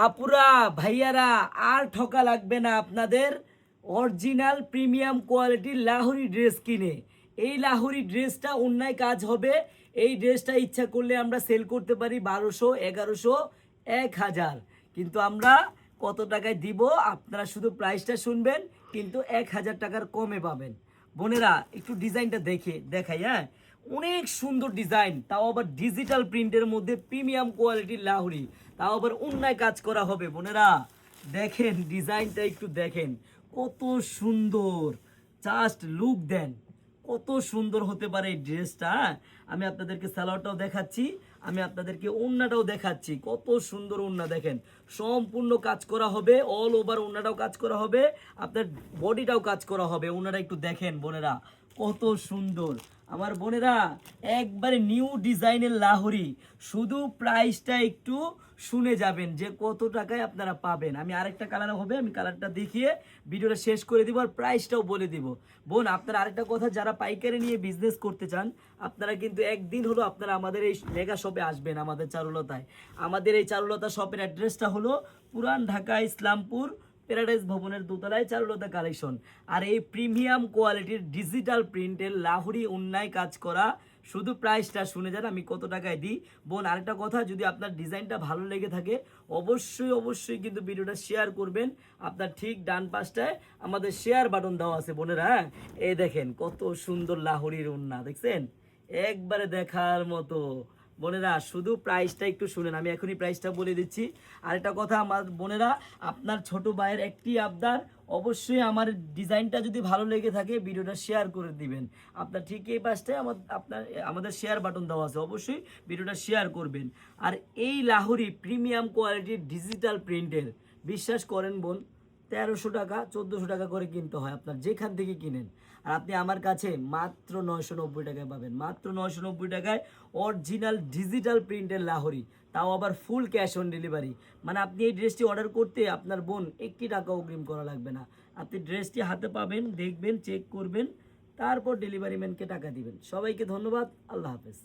আপুরা ভাইয়ারা আর ঠকা লাগবে না আপনাদের। অরিজিনাল প্রিমিয়াম কোয়ালিটির লাহোরি ড্রেস কিনে এই লাহোরি ড্রেসটা অন্যায় কাজ হবে। এই ড্রেসটা ইচ্ছা করলে আমরা সেল করতে পারি 1200, 1100, 1000, কিন্তু আমরা কত টাকায় দিব আপনারা শুধু প্রাইসটা শুনবেন, কিন্তু 1000 টাকার কমে পাবেন। বোনেরা একটু ডিজাইনটা দেখাই। হ্যাঁ, অনেক সুন্দর ডিজাইন, তাও আবার ডিজিটাল প্রিন্টের মধ্যে প্রিমিয়াম কোয়ালিটির লাহোরি, তাও আবার অন্যায় কাজ করা হবে। বোনেরা দেখেন ডিজাইনটা, একটু দেখেন কত সুন্দর, জাস্ট লুক দেন কত সুন্দর হতে পারে এই ড্রেসটা। আমি আপনাদেরকে সালোয়ারটাও দেখাচ্ছি, আমি আপনাদেরকে ওড়নাটাও দেখাচ্ছি। কত সুন্দর ওড়না দেখেন, সম্পূর্ণ কাজ করা হবে, অল ওভার ওড়নাটাও কাজ করা হবে, আপনার বডিটাও কাজ করা হবে। ওড়নাটা একটু দেখেন বোনেরা কত সুন্দর। আমার বোনেরা একবারে নিউ ডিজাইনের লাহোরি, শুধু প্রাইসটা একটু শুনে যাবেন যে কত টাকায় আপনারা পাবেন। আমি আরেকটা কালার হবে, আমি কালারটা দেখিয়ে ভিডিওটা শেষ করে দিব আর প্রাইসটাও বলে দিব। বোন আপনারা আরেকটা কথা, যারা পাইকারি নিয়ে বিজনেস করতে চান আপনারা কিন্তু একদিন হলো আপনারা আমাদের এই মেগা শপে আসবেন, আমাদের চারুলতায়। আমাদের এই চারুলতা শপের অ্যাড্রেসটা হলো পুরান ঢাকা ইসলামপুর প্যারাডাইস ভবনের দোতলায় চারুলতা কালেকশন। আর এই প্রিমিয়াম কোয়ালিটির ডিজিটাল প্রিন্টের লাহোরি অন্যায় কাজ করা, শুধু প্রাইসটা শুনে যান আমি কত টাকায় দিই। বোন আরেকটা কথা, যদি আপনার ডিজাইনটা ভালো লেগে থাকে অবশ্যই কিন্তু ভিডিওটা শেয়ার করবেন। আপনার ঠিক ডান পাশটায় আমাদের শেয়ার বাটন দেওয়া আছে বোনেরা। হ্যাঁ, এই দেখেন কত সুন্দর লাহোরির ওন্না, দেখছেন একবারে দেখার মতো। বোনেরা শুধু প্রাইসটা একটু শুনেন, আমি এখনই প্রাইসটা বলে দিচ্ছি। আরেকটা কথা আমার বোনেরা, আপনার ছোট ভাইয়ের একটি আবদার, অবশ্যই আমার ডিজাইনটা যদি ভালো লেগে থাকে ভিডিওটা শেয়ার করে দিবেন। আপনার ঠিক এই পাশটায় আমাদের শেয়ার বাটন দেওয়া আছে, অবশ্যই ভিডিওটা শেয়ার করবেন। আর এই লাহোরি প্রিমিয়াম কোয়ালিটির ডিজিটাল প্রিন্টের, বিশ্বাস করেন বোন 1300 টাকা 1400 টাকা করে কিনতে হয় আপনার যেখান থেকে কিনেন। আর আপনি আমার কাছে মাত্র 990 টাকায় পাবেন, মাত্র 990 টাকায় অরিজিনাল ডিজিটাল প্রিন্টের লাহোরি, তাও আবার ফুল ক্যাশ অন ডেলিভারি। মানে আপনি এই ড্রেসটি অর্ডার করতে আপনার বোন 1 টাকা অগ্রিম করা লাগবে না। আপনি ড্রেসটি হাতে পাবেন, দেখবেন, চেক করবেন, তারপর ডেলিভারি ম্যানকে টাকা দিবেন। সবাইকে ধন্যবাদ, আল্লাহ হাফেজ।